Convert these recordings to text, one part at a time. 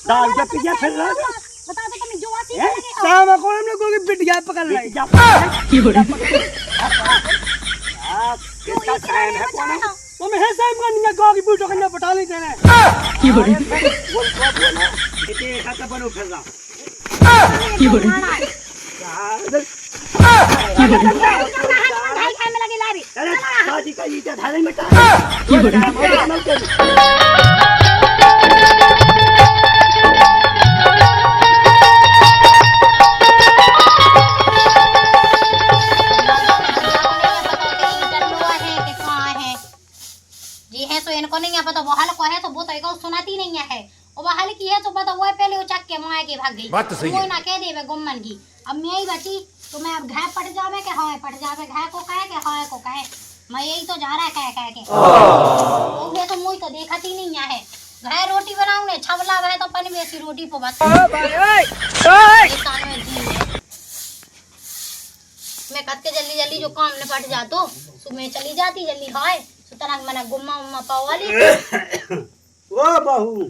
दाग के पीछे फिर रहा है। बता दो तुम जो आती है सामा कौन हम लोगों की पिटिया पकड़ रहा है। किसका साइन है कौन है? तुम है साहब का निया गांव की बूटो कन्या पटा ले तेरे। बोल इतने खाता बनो फिर रहा ढाई खाए में लगे लारी अरे शादी का ये धारे में जी है तो इनको नहीं है पता वो हाल को है तो वो तो एक सुनाती नहीं है और वो हाल की है तो पता वो पहले उचक के मुआ के भाग गई बात तो सही वो है। ना कह देवे गुम्मन की अब मैं ही बची तो मैं अब घाय पट जावे के हाय पट जावे घाय को कहे के हाय को कहे मैं यही तो जा रहा है कह के वो भी तो मुई तो देखती नहीं है घाय रोटी बनाऊं ने छवला है तो पन वैसी रोटी पे बस ओ भाई ओए मैं कद के जल्दी जल्दी जो काम निपट जातो सो मैं चली जाती जल्दी हाय सुतरंग मना गुम्मा उम्मा पावाली ओ बहू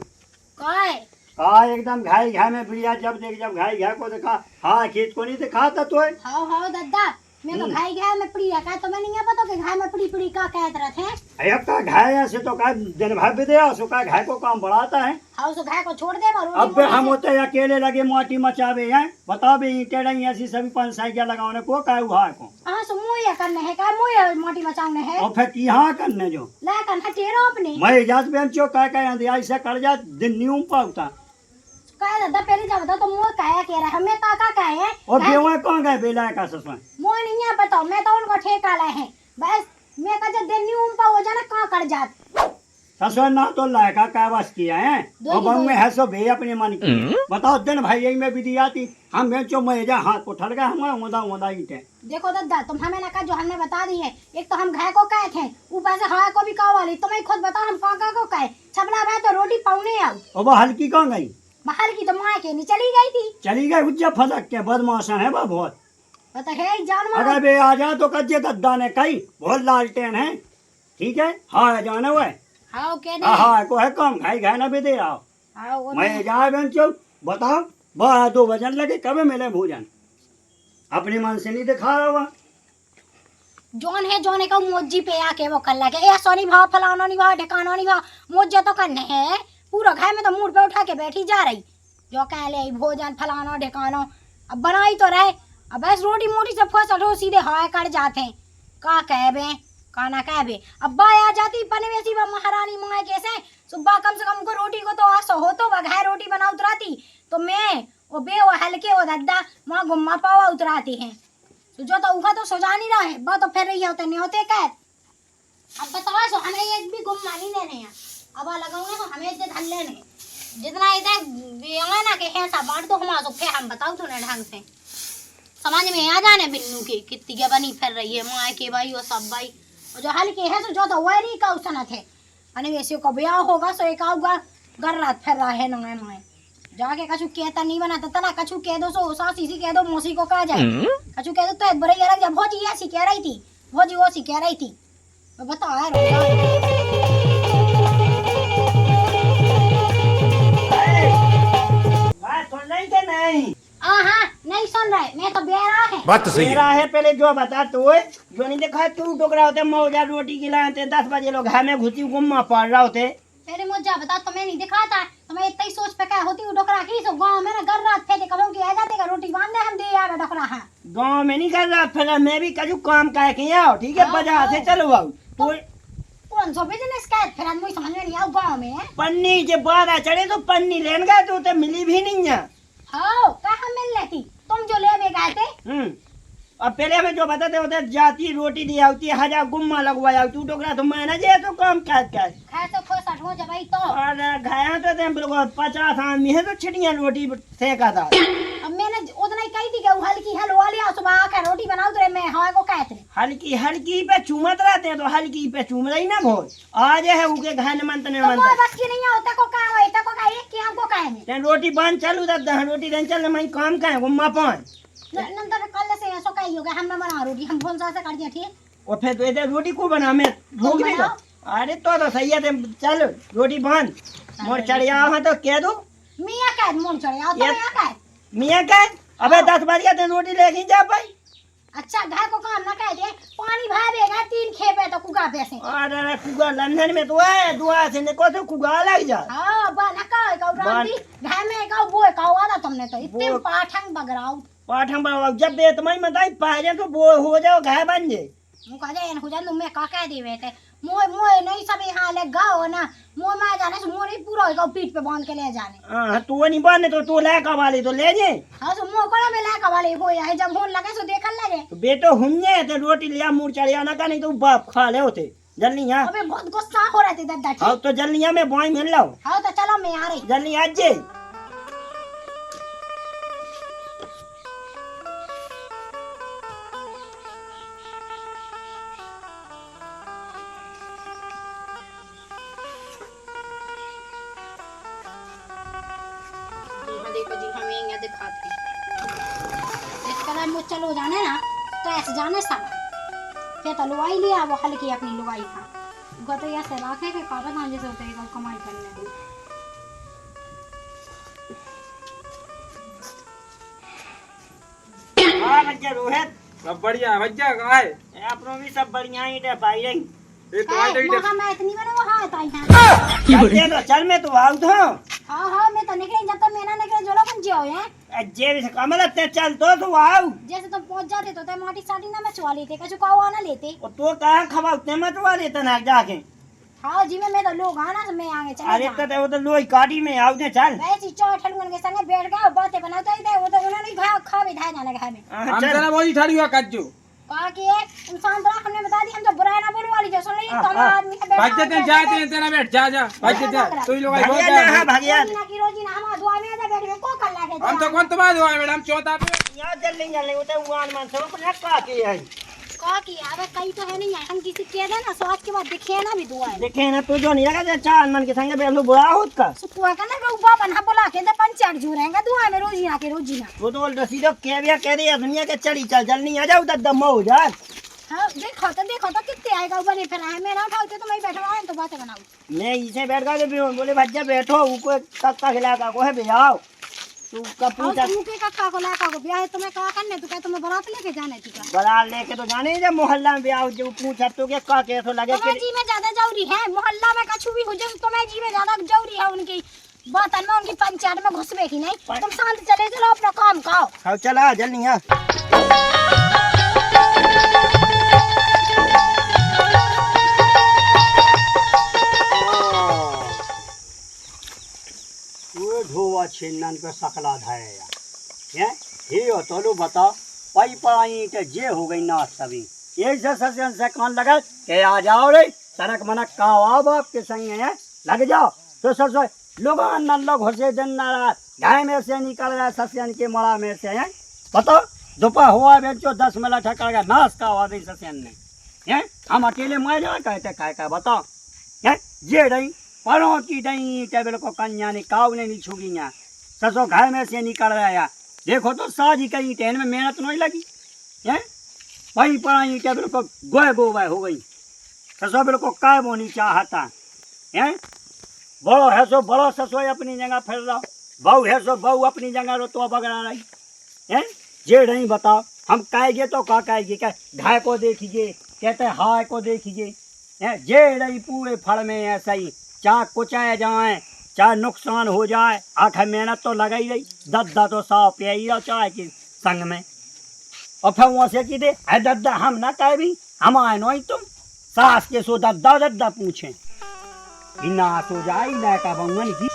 काय का एकदम घाई घाई में प्रिया जब घाई घाई को देखा हाँ खेत को नहीं दिखा था तो हाओ हाओ दादा मैं तो घाई घाई में पड़ी है का तो मैं नहीं पता कि घाई में पड़ी पड़ी का कहत रहते हैं अब का घाय ऐसे तो का दिन भर भी दे सो का घाय को काम बढ़ाता है। हाउ सो घाय को छोड़ दे और अब हम होते अकेले लगे मोटी मचावे हैं बताओ भी ईंटें नहीं ऐसी सभी पंचायत लगाने को का हुआ को हां सो मुए करने है का मुए मोटी मचाने है और फिर यहाँ करने जो ला कर हटेरो अपने मैं इजाजत बेंचो का ऐसे कर जा दिन न्यू पाउता का दादा पहले जा बता तो मुए काया कह रहा हमें का कहे और बेवा कौन गए बेला का ससुर मुए नहीं है बताओ मैं तो उनको ठेका लाए हैं बस मैं का जब दिन न्यू पा हो जाना का कर जात ससुर ना तो लायका का बस किया है और बंग में है सो भे अपने मन की बताओ दिन भाई यही में विधि आती हम बेचो मैं जा हाथ को ठल गया हम ओदा ईंटे देखो दादा तुम हमें ना का जो हमने बता दी है एक तो हम घाय को कहे थे ऊपर से हाय को भी कहा वाली तुम्हें खुद बताओ हम का को कहे छबला भाई तो रोटी पाउने आओ और वो हल्की कौन गई महल की तो माँ के नहीं चली गई थी चली गई उज्जा फसक के बदमाशन है बा बहुत पता है जानवर अगर बे आ जा तो कज्जे दद्दा ने कही बहुत लालटेन है ठीक है हाँ जाना हुआ है हां के नहीं हाँ को है कम खाई खाए ना भी दे आओ हां वो मैं जा बेंचो बताओ 12-2 बजन लगे कब मिले भोजन अपनी मन से नहीं दिखा रहा हुआ जोन है जोने का मोजी पे आके वो कर लगे ए सोनी भाव फलाना नहीं भाव ढकाना नहीं भाव मोजे तो करने है पूरा घर में तो मुंह पे उठा के बैठी जा रही जो कह ले भोजन फलाना ढकाना अब बनाई तो रहे अब बस रोटी मोटी सब फसल सीधे हाय कर जाते हैं का कहबे का ना कहबे अब बा आ जाती पने वैसी वो महारानी माए कैसे सुबह कम से कम को रोटी को तो आसो हो तो वह रोटी बना उतराती तो मैं वो बे वो हल्के वो दद्दा वहाँ गुम्मा पावा उतराती हैं तो जो तो उखा तो सजा नहीं रहा है बा तो फिर रही होते नहीं होते कैद अब बताओ सो हमें एक भी गुम्मा नहीं देने हैं अब लगाऊंगे तो हमें इतने धन लेने जितना इधर ना के ऐसा बांट दो हमारा तो फिर हम बताओ तो ना ढंग से समझ में आ जाने बिन्नू की कितनी क्या बनी फिर रही है माँ के भाई वो सब भाई और जो हल्के है तो जो तो वही का उसना थे अने वैसे को ब्याह होगा सो एक आऊगा घर रात फिर रहा है नंगे नंगे जाके कछु कहता नहीं बनाता तना कछु कह दो सो सासी सी कह दो मौसी को कह जाए कछु कह दो तो बड़े यार जब भौजी ऐसी कह रही थी भौजी वो सी कह रही थी तो बताओ यार सुन रही थे नहीं हाँ नहीं सुन रहे मैं तो बेरा है बात तो सही मेरा है। है पहले जो बता तू जो नहीं देखा तू टोकरा होते मौजा रोटी खिलाते 10 बजे लोग घर में घुसी गुम्मा पड़ रहा होते तेरे मुझे बता तुम्हें नहीं दिखाता तो मैं इतना ही सोच पे क्या होती हूँ डोकरा की सो गांव में ना घर रात फेंके कहूँ कि आ जाते का रोटी बांध दे हम दे यार डोकरा हाँ गाँव में नहीं कर रहा फिर मैं भी कजू काम कह के आओ ठीक है बाजार से चलो आओ तो कौन सा बिजनेस का है फिर मुझे समझ में नहीं आओ गांव में पन्नी जब बारह चढ़े तो पन्नी लेन गए तो मिली भी नहीं है हाँ कहाँ मिल लेती तुम जो ले गए थे अब पहले हमें जो बताते होते जाती रोटी दी आती हजार गुम्मा लगवाया तू टोकरा तो मैं ना जे तो काम कर खाए तो खोस हटो जब आई तो और घाया तो थे बिल्कुल 50 आदमी है तो छिटियां रोटी सेका था अब मैंने उतना ही कही थी कि हल्की हलवा लिया सुबह आकर रोटी बनाओ तो मैं हवा को कहते हल्की हल्की पे चूमत रहते हैं तो हल्की पे चूम रही ना भोज आज है उनके घर मंतने तो वो बस की नहीं होता को कहा होता को कहा कि हमको कहेंगे रोटी बंद चालू रहता रोटी दें चल मैं काम कहें गुम्मा पान नंतर कल से ऐसा कही होगा हम बना रोटी हम फोन से कर दिया ठीक और फिर तो इधर रोटी को बना मैं भूख नहीं अरे तो सही है चल रोटी बंद मोर चढ़िया हाँ तो कह दो मियाँ का मुंह चढ़े आओ तो ये- मियाँ का मियाँ का अबे 10 बज गया, तेरे रोटी लेके जा भाई। अच्छा घर को काम ना कह दे पानी भावेगा 3 खेप है तो कुगा पैसे अरे कुगा लंदन में तो है, दुआ से ने को तो कुगा लग जा। हां बना का रांती घर में का वो का वादा तुमने तो इतने वो- पाठंग बगराऊ पाठम बाबा जब बे तुम्हारी मताई पाजे तो वो हो जाओ घाय बन जे। मु कह दे हो जा तुम का कह देवे थे मोय मोय नहीं सब यहां ले गाओ ना मोय में जाने से मोरी पूरा का पीठ पे बांध के ले जाने हां तू नहीं बने तो तू ले का वाली तो ले जे। हां तो मो कोला में ला का वाले हो है जब फोन लगे सो देखन लगे तो बेटो हुन्ने ते रोटी लिया मुंह चढ़िया ना का नहीं तो बाप खा ले होते जल्दी यहां। अबे बहुत गुस्सा हो रहा थे दादा हां तो जल्दी यहां में बॉय मिल लो। हां तो चलो मैं आ रही जल्दी आज जे। देखो जी हमें यहाँ दिखाते इस कलर में चलो जाने ना तो ऐसे जाने सब क्या तो लुगाई लिया वो हल्की अपनी लुगाई था गो तो ऐसे रखे के काटा गांजे से होते हैं कमाई करने हां बच्चा रोहित सब बढ़िया भैया कहाँ है? अपनों भी सब बढ़िया ही टे पाई रही। ये तुम्हारी तो महा मैं इतनी बने वो हां ताई हां चल तो चल मैं तो आउ तो हां मैं तो निकले जब तक मेरा निकले जोलो बन जियो है जे भी कमल ते चल तो आउ। जैसे तुम पहुंच जाते तो माटी साटी ना मैं चुवा लेते कछु काओ आना लेते और तो कहां खवाते मत वाले तना जाके। हां जी मैं तो लोग आना से मैं आगे चले अरे जा तो वो तो लोई काटी में आउ दे चल। वैसे चौठलगन के संगे बैठ गए बातें बनाते थे वो तो उन्होंने खा खा भी धाय जाने घर में हम चल जना बोली ठाड़ी हुआ कज्जू कहा कि इंसान तो हमने बता दी हम तो बुरा ना बोलने वाली जो सुन ली तो हमारा आदमी का बैठा भाग्य ते जाते हैं तेरा बैठ जा जा भाग्य जा तू ही लोग आई बहुत भगिया ना जा भगिया रोजी ना की रोजी ना हमारा दुआ में आजा बैठ के को कर लागे हम तो कौन तुम्हारे दुआ मैडम चौथा पे यहाँ जल्दी वो तो उवान मन सब अपने काटी है। कहा कि अब कहीं तो है नहीं है हम किसी कह दे ना स्वास्थ्य के बाद दिखे ना भी दुआ है देखे ना तू जो नहीं लगा चार मन के संगे बेलू बुरा होत का सुकुआ का ना के ऊपर बना बोला के दे पंचायत जू रहेगा दुआ में रोजी ना के रोजी ना वो तो रसीदो केविया कह रही है दुनिया के चढ़ी चल जल्दी आ जाओ दम हो जा। हां देखो तो कितने आएगा ऊपर ही फिर है मेरा उठाओ तो मैं बैठा हूं तो बातें बनाऊं मैं इसे बैठ गया बोले भज्जा बैठो ऊको कक्का खिला का को है भेजाओ तू का और पूछा तू के कक्का को लाका को ब्याह है तुम्हें कहा करने तू कह तुम्हें बारात लेके जाने तू का बड़ा लेके तो जाने जब मोहल्ला में ब्याह जो पूछा तो के का कैसो लगे तुम्हें जी में ज्यादा जरूरी है मोहल्ला में कछु भी हो जाए तुम्हें जी में ज्यादा जरूरी है उनकी बात में उनकी पंचायत में घुसबे की नहीं तुम शांत चले चलो अपना काम खाओ खाओ चला जल्दी आ। वो धोवा छेनन पे सकला धाया ये ही हो तो लो बता पाई पाई के जे हो गई ना सभी एक जैसा से कान लगा के आ जाओ रे सड़क मनक का बाप के संग है लग जाओ तो सर लोग नल्लो घुसे दिन रात गाय में से निकल रहा सस्यन के मड़ा में से है बताओ दोपहर हुआ बेचो 10 मिनट ठकर गया नाश का आवाज सस्यन ने हैं हम अकेले मर जा कहते काय बताओ हैं ये रही परों की डई टेबल को कन्या ने काव ने नहीं छुगी यहाँ ससो घर में से निकल रहा देखो तो साजी कहीं टेन में मेहनत नहीं लगी हैं वही पढ़ाई टेबल को गोए गोवा हो गई ससो बिल को काय बोनी चाहता हैं बड़ो है सो बड़ो ससो अपनी जगह फिर रहा बहू है सो बहू अपनी जगह रो तो बगड़ा रही हैं जे नहीं बताओ हम कहेंगे तो का कहेंगे क्या घाय को देखिए कहते हाय को देखिए हैं जे रही पूरे फल में ऐसा ही चाहे कुचाए जाए चाहे नुकसान हो जाए आखिर मेहनत तो लगा ही रही दद्दा तो साफ पे ही रहा चाहे कि संग में और फिर वहाँ से की दे है दद्दा हम ना कहे भी हम आए नहीं तुम सास के सो दद्दा दद्दा पूछे ना तो जाई ना का बंगन की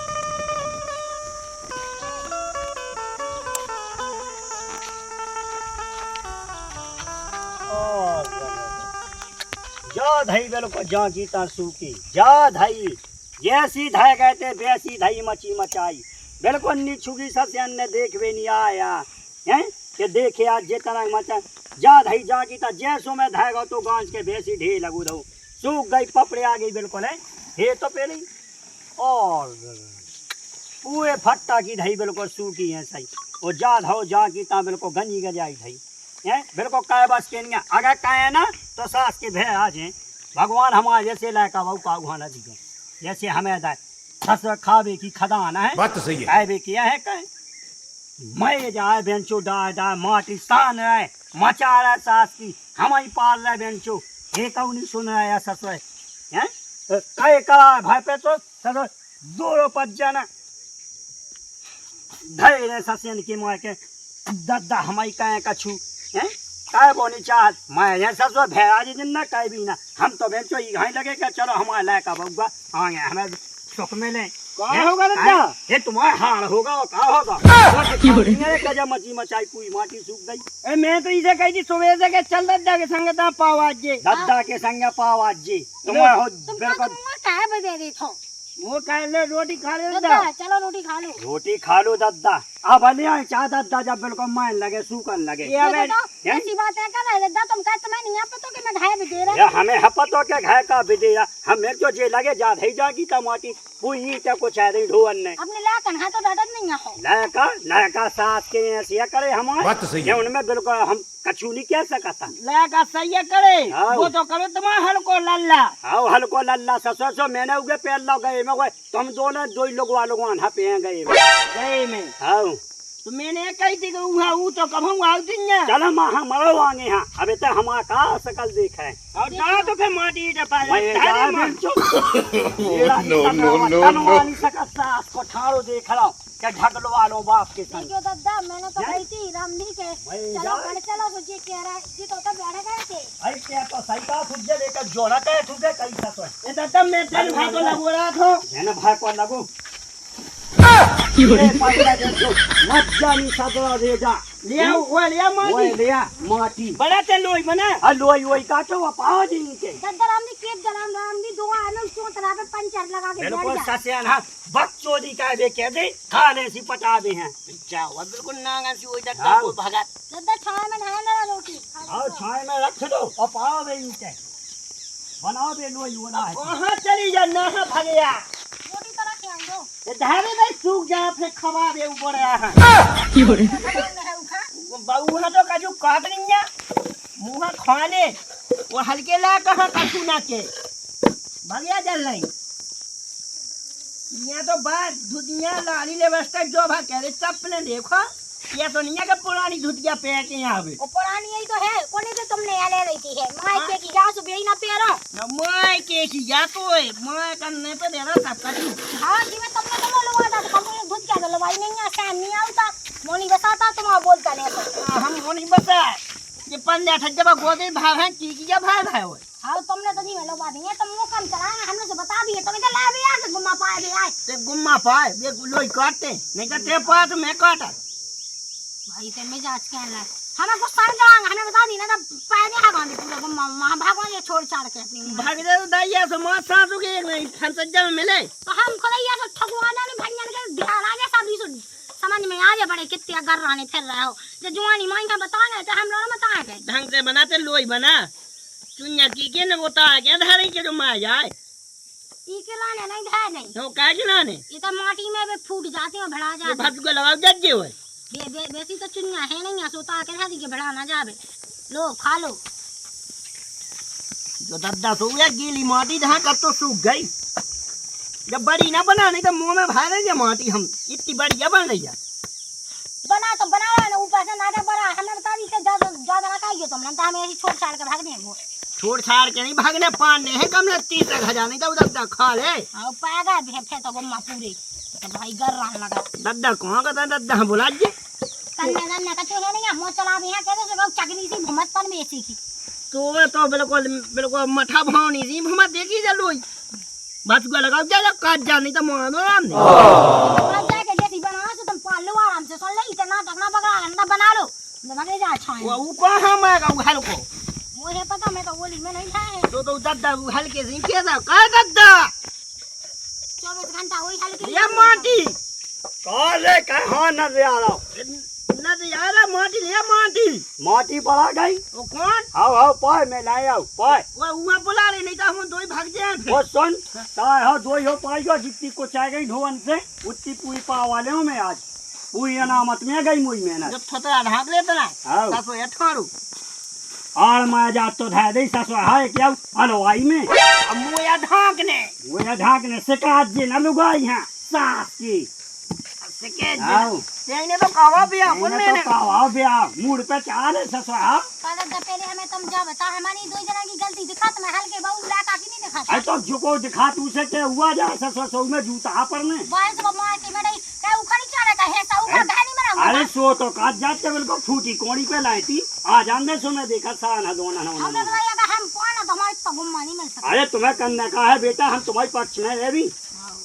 जा धई बेल को जा गीता सूखी जा धई जैसी धाय कहते वैसी धई मची मचाई बिल्कुल निछुगी सस्यन ने देखवे नहीं आया हैं कि देखे आज जे तरह मचा जा धई जा गीता जैसो में धायगा तो गांच के भैंसी ढे लगू दो सूख गई पपड़े आ गई बिल्कुल है हे तो पहले और पूरे फट्टा की धई बिल्कुल सूखी है सही और जा धो जा गीता बिल्कुल गंजी गजाई धई हैं बिल्कुल काय बस के नहीं अगर काय ना तो सास के भय आ जाए भगवान हमारे जैसे लायका बहु का उहाना दी जैसे हमें दाए सस खावे की खदान है बात तो सही है। खावे किया है कहे मैं जाए बेंचो डाय माटी सान है मचा रहा सास की हम ही पाल रहे बेंचो हे कौ नहीं सुन रहा है सस हैं कहे का भाई पे तो सस दो पच जाना धैर्य ससियन की मार के दद्दा हमारी कहे कछु हैं काय बोनी चाह मैं ये सस भेड़ा जी दिन ना कहे भी ना हम तो बेंचो ही घाई लगे क्या चलो हमारे लायक बउआ आए हमें सुख मिले क्या होगा दादा? ये तुम्हारा हाल होगा और क्या होगा गजा मची मचाई पूरी माटी सूख गई ए मैं तो इसे कही थी सुबह से के चल दद्दा के संग ता पाव आज जे दद्दा के संग पाव आज जी तुम्हारा हो तुम बिल्कुल क्या बजे दे थो वो कह ले रोटी खा ले दद्दा दद्दा चलो रोटी खा लो रोटी खा लो दद्दा अब भले आए चाह दद्दा जब बिल्कुल मान लगे सूखन लगे ये अगर हैं? ऐसी बात है कर दद्दा तुम कहते मैं नहीं पता कि मैं घाय भी दे रहा ये हमें हपतों के घर का भी दिया हमें जो जे लगे जा धई जागी टमाटी पूरी ते कुछ है नहीं ढोवन ने अपने लाकन हां तो डटत नहीं हो लड़का सास के ऐसे करे हमारे बात तो सही है। ये उनमें बिल्कुल हम कछु नहीं कह सकता लगा सही करे हाँ। वो तो करो तुम्हारा हल्को लल्ला आओ हल्को लल्ला ससुर मैंने उगे पेड़ लग गए में कोई तुम दोनों दो ही लोग वालों वहां पे गए सही में आओ तो मैंने कही थी कि वो तो कब आओ दिन चलो माँ हम मरो आगे यहाँ अभी तक हमारा का शकल देख है और जा तो फिर माटी इधर पा मैं जा जा no. सास को ठाड़ो देख रहा हूँ क्या ढकलो वालों बाप के संग देखो दद्दा मैंने तो हैं? कही थी रामनी के मैं चलो जा- कर चलो तो ये कह रहा है ये तो बैठे गए थे भाई क्या तो सही का सुझे लेकर जोड़ा कहे तुझे कई ससुर ये दद्दा मैं तेरे भाई को लगो रहा था है ना भाई को लगू ये पाइला देखो मत जानी सदरा दे जा लिया वो लिया वो माटी लिया माटी बड़ा ते लोई बना लोई वही काटो वो पाओ जी के दद्दा रामनी केप जलाम रामनी दो आने उसको तरह पे पंचर लगा के बिल्कुल बैठ जा ससियन हाँ बकचोदी का दे के दे खाने सी पटा दे हैं अच्छा वो बिल्कुल नांगा सी हो जाता हाँ। को भगा दद्दा छाया में ढाया ना रोटी और छाए में रख दो और पाओ दे इनके बनाओ दे लोई वाला है वहां चली जा ना भगया रोटी तो रखे हम दो ये धारे में सूख जा फिर खवा दे ऊपर आ बहुआ तो कजू काट लिया मुंह खाने वो हल्के ला कहां कछु ना के भगया जल नहीं यहाँ तो बात धुतिया लाली ले बस्ता जो भा कह रहे चप्पलें देखो ये तो नहीं है कि पुरानी धुतिया पे के यहाँ पे वो पुरानी यही तो है कोने तो तुमने ले रही थी है माई के की जा सुबह ही ना पेरो ना मैं के की जा तो है मैं करने पे दे रहा सब कछु हाँ जी मैं तुमने तो लगा था तुम ये दूध क्या लवाई नहीं है सैन नहीं आता मोनी बसाता तुम बोलता नहीं तो हम वो नहीं बता ये पंद्रह ठज्जा गोदे भाव है की जा भाव है वो हाँ तुमने तो नहीं लगा दी है तुम वो कम चलाए हमने से बता दिए तुम इधर ला भी आ गुम्मा पाए भी आए ते गुम्मा पाए ये लोई काटते नहीं करते पाए तो मैं काटा भाई ते मिजाज क्या है हमें कुछ सर जाएंगे हमें बता दी ना तब पाए नहीं आगा पूरा गुम्मा वहाँ भागवा ये छोड़ छाड़ के अपनी भाग दे तो दाइया तो मां सासू के एक नहीं फंसज्जा में मिले तो हम खुद ही ऐसा ठगवाना नहीं भैया के ध्यान आ गया सब सुन समझ में आ गया बड़े कितने गर्राने फिर रहे हो जो जुआनी माई का बताएंगे तो हम लोग बताएंगे ढंग से बनाते लोई बना चुनिया की के ने होता है क्या धारे के जो मार जाए ई के लाने नहीं धाय नहीं तो का के लाने ये तो माटी में भी फूट जाते हैं भड़ा ये जाते भाग को लगाओ जज्जे हुए वैसी तो चुनिया है नहीं है सोता के शादी के भड़ा ना जावे लो खा लो जो दद्दा सो गया गीली माटी जहाँ कब तो सूख गई जब बड़ी ना बना नहीं तो मुंह में भा रही है माटी हम इतनी बढ़िया बन रही है बना तो बना रहा है ना ऊपर से नाटक बना हमें बता दी ज्यादा ज्यादा ना खाइए तुमने तो हमें ऐसी छोड़ छाड़ के भाग देंगे वो छोड़ छाड़ के नहीं भागने पाने हैं कम ने 30,000 नहीं तो दद्दा खा ले हाँ पाएगा फे तो गुम्मा पूरे तो भाई गर्रा लगा दद्दा कहाँ का था दद्दा बुला जे कन्या दन्या का चोहे नहीं है मुँह चला भी है कहते से चकनी सी भूमत पर में ऐसी की तो बिल्कुल मठा भावनी सी भमा देखी जलोई बस को लगाओ जा काट जा नहीं तो मानो राम ने बस जाके जैसी बना से तुम पाल लो आराम से सुन ले इतना टकना पकड़ा अंडा बना लो मगे जा छाए वो कहाँ मारेगा वो हल्को मुझे पता मैं तो बोली मैं नहीं खाए तो दद्दा वो हल्के से कैसा का दद्दा 24 घंटा वही हल्के ये माटी काले कहाँ नजर न तो यार माटी ले माटी माटी पड़ा गई वो कौन आओ पाए मैं लाए आओ पाए वो उहाँ बुला ले नहीं तो हम दो ही भाग जाए फिर वो सुन ताए हो दो ही हो पाइयो जितनी को चाह गई ढोवन से उतनी पूरी पा वाले हूँ मैं आज पूरी अनामत में गई मुई मेहनत जब थोड़ा ढाक लेते ना आओ तो ये ठाड़ू आड़ माया जात तो धाय दे ससुर हाय क्या हलवाई में अब मुया ढांकने वो या ढाकने शिकायत जी न लुगाई हैं सास की सके आओ तेने तो कहा भी अपन मैंने मैंने तो कहा बिया मूड पे चाल है ससुर हाँ पर पहले हमें तुम जा बता हमारी दो जना की गलती दिखा तो मैं हल्के बहू लाका की नहीं दिखा अरे तो झुको दिखा तू से क्या हुआ जा ससुर सो में जूता पर ने बाहर से मार के मेरे क्या उखाड़ी चारे का है सा उखा गहनी मरा अरे सो तो काट जात के बिल्कुल फूटी कोड़ी पे लाई थी आ जान दे सो मैं देखा सा ना दोना ना हमने बताया कि हम कौन है तो हमारे तो गुम्मा नहीं मिल सकता अरे तुम्हें करने का है बेटा हम तुम्हारे पक्ष में है भी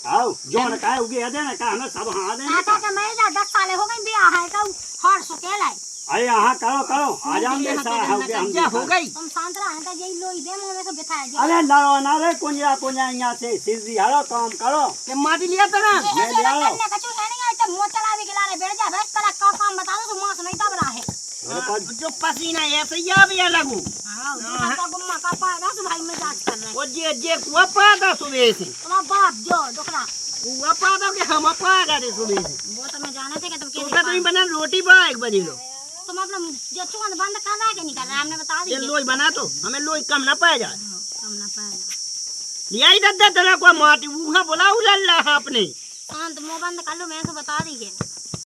आओ जो न का उगे है ना का हमें सब हाँ दे काका के मैं 10 साल हो गई बियाह है तो हर सो के लाई अरे यहाँ करो करो आ जान दे सा हो गया हम क्या हो गई तुम शांत रहा तो यही लोई दे मुंह में से बिठाया जा अरे लड़ो ना रे कुंजा कुंजा यहाँ से सीधी हरो काम करो के माटी लिया तना ये जो करने का चू है नहीं आज तक मुंह चला भी खिला रहे बैठ जा बस पर का काम बता दो तो मांस नहीं तब रहा है जो पसीना ऐसे ही आ भी लगू हां का गुम्मा का पाएगा तो भाई मैं जांच कर रहा वो जे कुआ पादा सुबह से तुम्हारा बाप जो डोकरा कुआ पादा के हम पादा रे सुबह से वो तो मैं जाना थे कि तुम तो कैसे तुम बना रोटी बना 1 बजे लो तुम अपना जो चुन बंद कर रहा है कि नहीं कर रहा हमने बता ये दी लोई बना तो हमें लोई कम ना पाए जाए कम ना पाएगा लिया ही दद्दा तेरा को माटी वहां बोला उल्ला आपने शांत मुंह बंद कर लो मैं तो बता दी है